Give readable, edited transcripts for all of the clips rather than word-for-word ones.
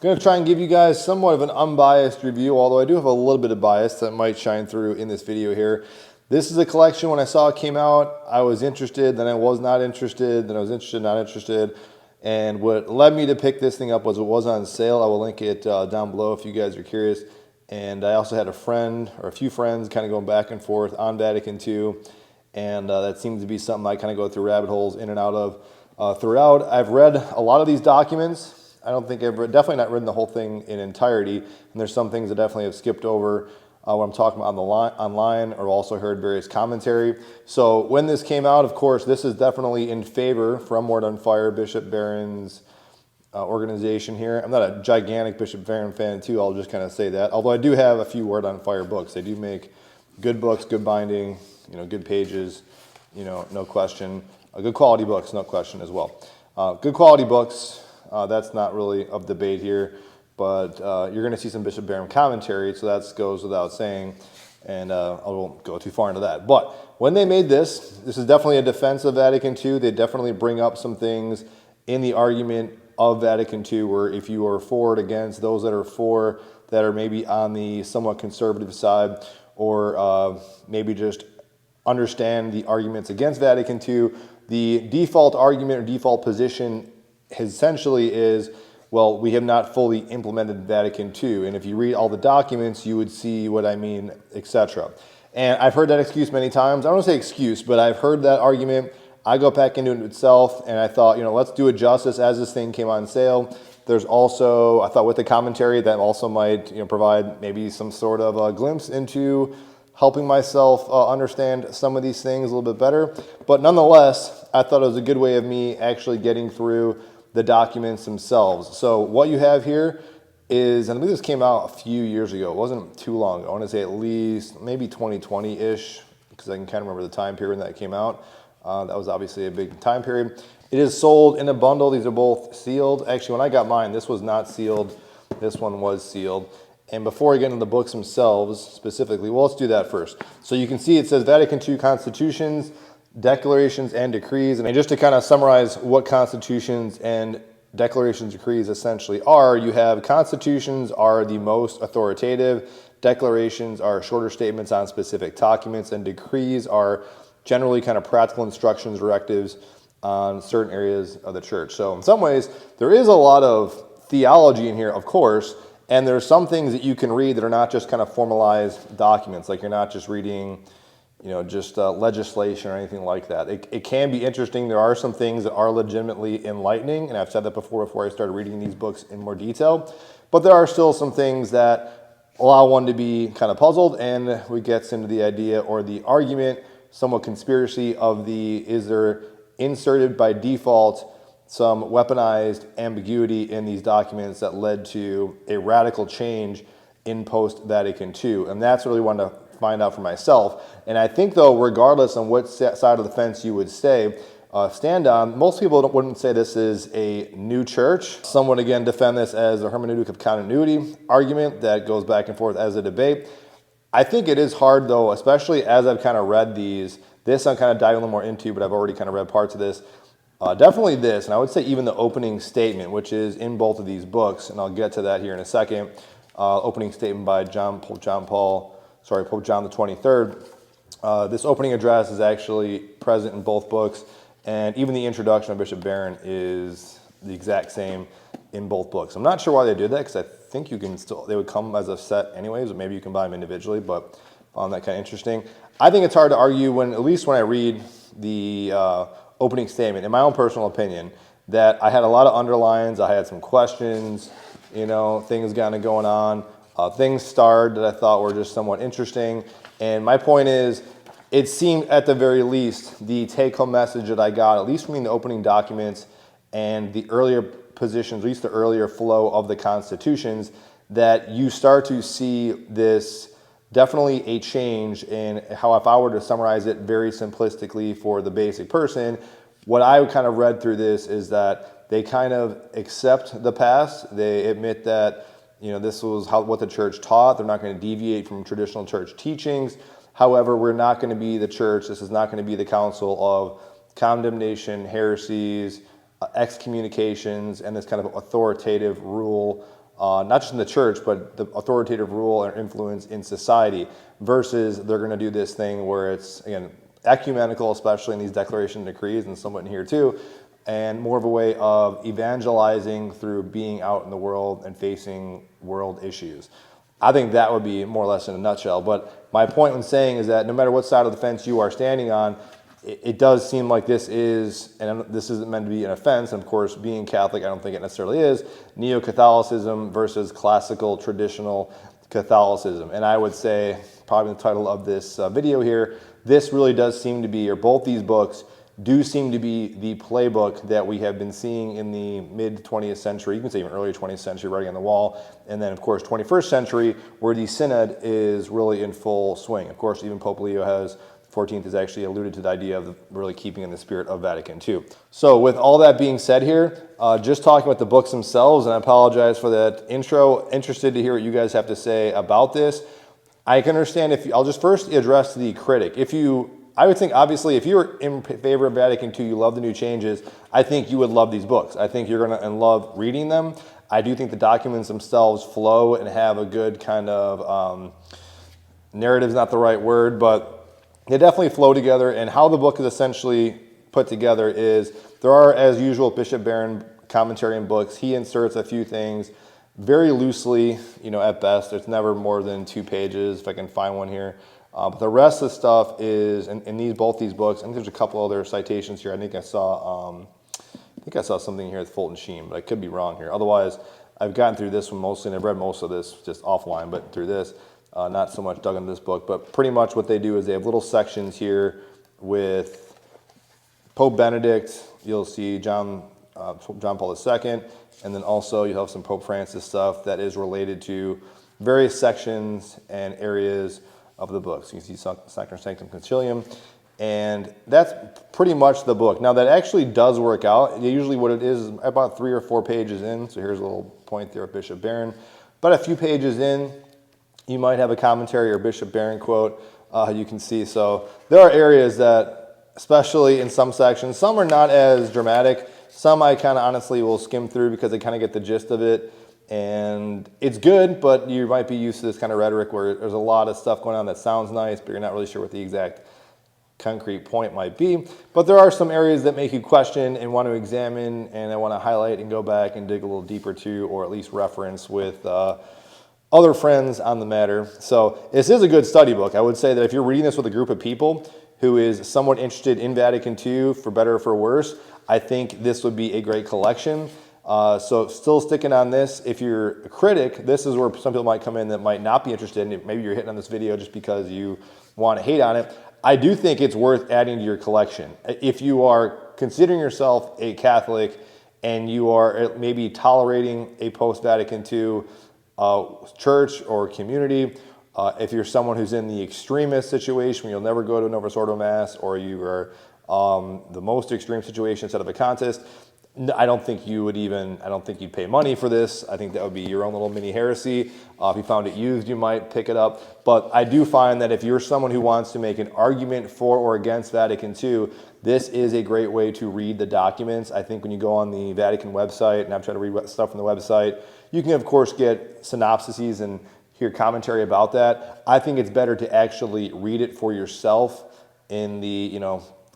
going to try and give you guys somewhat of an unbiased review, although I do have a little bit of bias that might shine through in this video here. This is a collection. When I saw it came out, I was interested, then I was not interested, then I was interested, not interested. And what led me to pick this thing up was it was on sale. I will link it down below if you guys are curious. And I also had a friend or a few friends kind of going back and forth on Vatican II. And that seems to be something I kind of go through rabbit holes in and out of throughout. I've read a lot of these documents. I don't think definitely not written the whole thing in entirety. And there's some things I definitely have skipped over when I'm talking about online, or also heard various commentary. So when this came out, of course, this is definitely in favor from Word on Fire, Bishop Barron's organization here. I'm not a gigantic Bishop Barron fan too, I'll just kind of say that. Although I do have a few Word on Fire books. They do make good books, good binding, good pages, no question. Good quality books, no question as well. Good quality books. That's not really of debate here, but you're going to see some Bishop Barron commentary, so that goes without saying, and I won't go too far into that. But when they made this is definitely a defense of Vatican II. They definitely bring up some things in the argument of Vatican II where if you are for or against, those that are for, that are maybe on the somewhat conservative side, or maybe just understand the arguments against Vatican II, the default argument or default position essentially is, well, we have not fully implemented Vatican II. And if you read all the documents, you would see what I mean, etc. And I've heard that excuse many times. I don't want to say excuse, but I've heard that argument. I go back into it itself, and I thought, let's do it justice as this thing came on sale. There's also, I thought with the commentary, that also might provide maybe some sort of a glimpse into helping myself understand some of these things a little bit better. But nonetheless, I thought it was a good way of me actually getting through the documents themselves. So what you have here is, and I believe this came out a few years ago. It wasn't too long ago. I want to say at least maybe 2020-ish, because I can kind of remember the time period that came out. That was obviously a big time period. It is sold in a bundle. These are both sealed. Actually, when I got mine, this was not sealed. This one was sealed. And before I get into the books themselves specifically, well, let's do that first. So you can see it says Vatican II Constitutions, Declarations, and Decrees. And just to kind of summarize what constitutions and declarations, decrees essentially are, you have constitutions are the most authoritative, declarations are shorter statements on specific documents, and decrees are generally kind of practical instructions, directives on certain areas of the church. So in some ways, there is a lot of theology in here, of course, and there's some things that you can read that are not just kind of formalized documents, like you're not just reading, just legislation or anything like that. It can be interesting. There are some things that are legitimately enlightening, and I've said that before I started reading these books in more detail, but there are still some things that allow one to be kind of puzzled, and we get into the idea or the argument, somewhat conspiracy of is there inserted by default some weaponized ambiguity in these documents that led to a radical change in post-Vatican II. And that's really what I wanted to find out for myself. And I think, though, regardless on what side of the fence you would stand on, most people wouldn't say this is a new church. Some would, again, defend this as a hermeneutic of continuity argument that goes back and forth as a debate. I think it is hard, though, especially as I've kind of read these. This I'm kind of diving a little more into, but I've already kind of read parts of this. Definitely this, and I would say even the opening statement, which is in both of these books, and I'll get to that here in a second. Opening statement by Pope John the 23rd. This opening address is actually present in both books, and even the introduction of Bishop Barron is the exact same in both books. I'm not sure why they did that, because I think they would come as a set anyways, or maybe you can buy them individually, but I found that kind of interesting. I think it's hard to argue at least when I read the opening statement, in my own personal opinion, that I had a lot of underlines, I had some questions, things kind of going on, things starred that I thought were just somewhat interesting. And my point is, it seemed at the very least, the take-home message that I got, at least from the opening documents and the earlier positions, at least the earlier flow of the constitutions, that you start to see this definitely a change in how, if I were to summarize it very simplistically for the basic person, what I kind of read through this is that they kind of accept the past. They admit that, this was what the church taught. They're not going to deviate from traditional church teachings. However, we're not going to be the church. This is not going to be the council of condemnation, heresies, excommunications, and this kind of authoritative rule not just in the church, but the authoritative rule or influence in society, versus they're going to do this thing where it's, again, ecumenical, especially in these declaration decrees and somewhat in here too, and more of a way of evangelizing through being out in the world and facing world issues. I think that would be more or less in a nutshell. But my point when saying is that no matter what side of the fence you are standing on, it does seem like this is, and this isn't meant to be an offense, and of course, being Catholic, I don't think it necessarily is, Neo-Catholicism versus classical traditional Catholicism. And I would say, probably the title of this video here, this really does seem to be, or both these books do seem to be the playbook that we have been seeing in the mid-20th century, you can say even early 20th century, writing on the wall, and then of course 21st century, where the synod is really in full swing. Of course, even Pope Leo has 14th has actually alluded to the idea of really keeping in the spirit of Vatican II. So with all that being said here, just talking about the books themselves, and I apologize for that intro, interested to hear what you guys have to say about this. I can understand I'll just first address the critic. I would think, obviously, if you're in favor of Vatican II, you love the new changes, I think you would love these books. I think you're going to love reading them. I do think the documents themselves flow and have a good kind of, narrative's not the right word, but they definitely flow together. And how the book is essentially put together is, there are, as usual, Bishop Barron commentary in books. He inserts a few things very loosely, at best. It's never more than 2 pages, if I can find one here. But the rest of the stuff is in both these books. And there's a couple other citations here. I think I saw something here with Fulton Sheen, but I could be wrong here. Otherwise, I've gotten through this one mostly, and I've read most of this just offline, but through this, not so much dug into this book. But pretty much what they do is they have little sections here with Pope Benedict. You'll see John Paul II, and then also you have some Pope Francis stuff that is related to various sections and areas of the book. So you can see Sacrum Sanctum Concilium, and that's pretty much the book. Now that actually does work out. Usually what it is about 3 or 4 pages in, so here's a little point there of Bishop Barron, but a few pages in, you might have a commentary or Bishop Barron quote, you can see. So there are areas that, especially in some sections, some are not as dramatic, some I kind of honestly will skim through because I kind of get the gist of it. And it's good, but you might be used to this kind of rhetoric where there's a lot of stuff going on that sounds nice, but you're not really sure what the exact concrete point might be. But there are some areas that make you question and want to examine, and I want to highlight and go back and dig a little deeper to, or at least reference with other friends on the matter. So this is a good study book. I would say that if you're reading this with a group of people who is somewhat interested in Vatican II, for better or for worse, I think this would be a great collection. So still sticking on this, if you're a critic, this is where some people might come in that might not be interested in it. Maybe you're hitting on this video just because you want to hate on it. I do think it's worth adding to your collection. If you are considering yourself a Catholic and you are maybe tolerating a post-Vatican II church or community, if you're someone who's in the extremist situation where you'll never go to a Novus Ordo Mass, or you are the most extreme situation instead of a contest, I don't think you'd pay money for this. I think that would be your own little mini heresy. If you found it used, you might pick it up. But I do find that if you're someone who wants to make an argument for or against Vatican II, this is a great way to read the documents. I think when you go on the Vatican website, and I'm trying to read stuff from the website, you can of course get synopsises and hear commentary about that. I think it's better to actually read it for yourself in the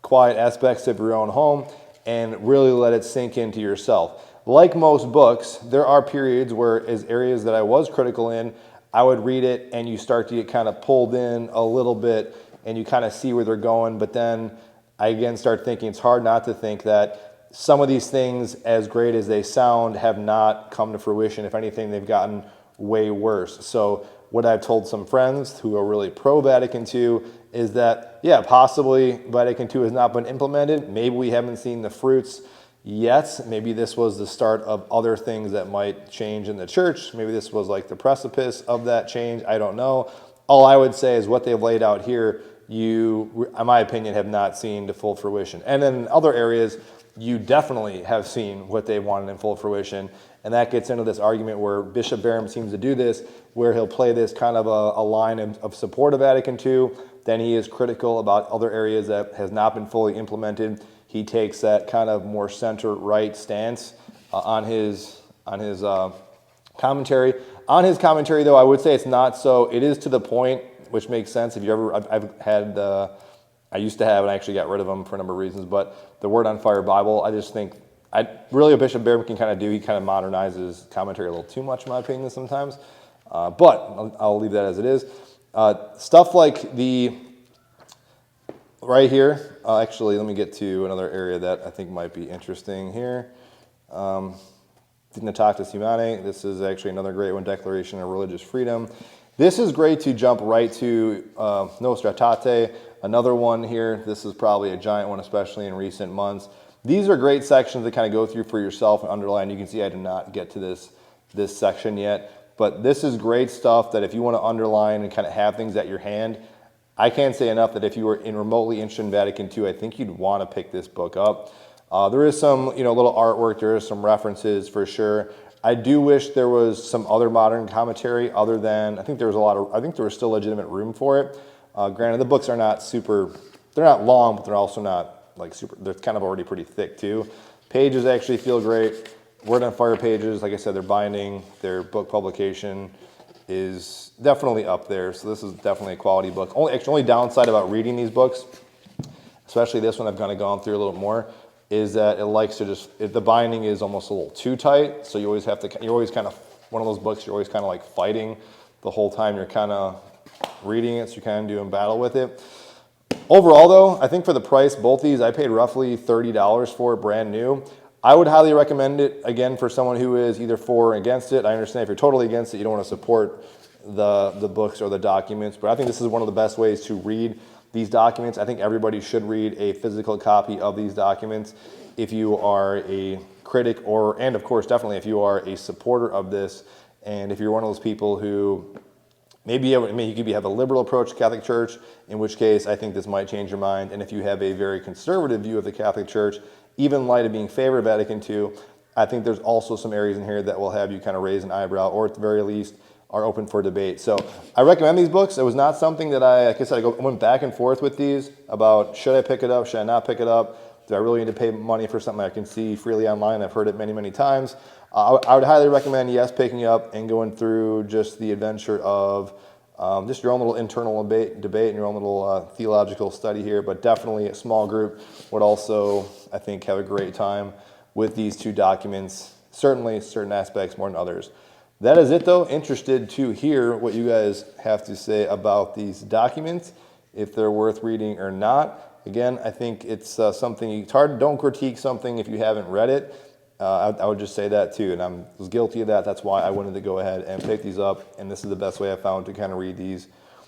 quiet aspects of your own home, and really let it sink into yourself. Like most books, there are periods where, as areas that I was critical in, I would read it and you start to get kind of pulled in a little bit and you kind of see where they're going. But then I again start thinking it's hard not to think that some of these things, as great as they sound, have not come to fruition. If anything, they've gotten way worse. So what I've told some friends who are really pro-Vatican II is that, yeah, possibly Vatican II has not been implemented. Maybe we haven't seen the fruits yet. Maybe this was the start of other things that might change in the church. Maybe this was like the precipice of that change. I don't know. All I would say is what they've laid out here, you, in my opinion, have not seen to full fruition. And in other areas, you definitely have seen what they wanted in full fruition. And that gets into this argument where Bishop Barron seems to do this, where he'll play this kind of a line of support of Vatican II. Then he is critical about other areas that has not been fully implemented. He takes that kind of more center-right stance on his commentary. On his commentary, though, I would say it's not so. It is to the point, which makes sense. If you ever, I've had, I used to have, and I actually got rid of them for a number of reasons, but the Word on Fire Bible, I just think, really what Bishop Behrman can kind of do, he kind of modernizes commentary a little too much, in my opinion, sometimes. But I'll leave that as it is. Stuff like the, right here, actually, let me get to another area that I think might be interesting here. Dignitatis Humanae, this is actually another great one, Declaration of Religious Freedom. This is great to jump right to Nostra Aetate, another one here. This is probably a giant one, especially in recent months. These are great sections to kind of go through for yourself and underline. You can see I did not get to this section yet, but this is great stuff that if you want to underline and kind of have things at your hand, I can't say enough that if you were remotely interested in Vatican II, I think you'd want to pick this book up. There is some, little artwork. There is some references for sure. I do wish there was some other modern commentary other than, I think there was still legitimate room for it. Granted, the books are not super, they're not long, but they're also not like super, they're kind of already pretty thick too. Pages actually feel great. Word on Fire pages, like I said, they're binding. Their book publication is definitely up there. So this is definitely a quality book. Only downside about reading these books, especially this one I've kind of gone through a little more, is that it likes to the binding is almost a little too tight. So you always have to, you're always kind of, one of those books you're always kind of like fighting the whole time you're kind of reading it. So you're kind of doing battle with it. Overall though, I think for the price, both these, I paid roughly $30 for it brand new. I would highly recommend it, again, for someone who is either for or against it. I understand if you're totally against it, you don't want to support the books or the documents, but I think this is one of the best ways to read these documents. I think everybody should read a physical copy of these documents if you are a critic and of course, definitely if you are a supporter of this, and if you're one of those people who maybe you could have a liberal approach to Catholic Church, in which case I think this might change your mind, and if you have a very conservative view of the Catholic Church, even in light of being favored Vatican II, I think there's also some areas in here that will have you kind of raise an eyebrow, or at the very least are open for debate. So I recommend these books. It was not something that like I said, I went back and forth with these about should I pick it up, should I not pick it up, do I really need to pay money for something I can see freely online? I've heard it many, many times. I would highly recommend, yes, picking up and going through just the adventure of just your own little internal debate and your own little theological study here, but definitely a small group would also, I think, have a great time with these two documents, certainly certain aspects more than others. That is it though. Interested to hear what you guys have to say about these documents, if they're worth reading or not. Again, I think it's something, it's hard, don't critique something if you haven't read it. I would just say that too, and I was guilty of that. That's why I wanted to go ahead and pick these up, and this is the best way I found to kind of read these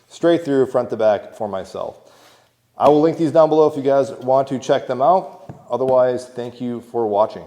straight through, front to back for myself. I will link these down below if you guys want to check them out. Otherwise, thank you for watching.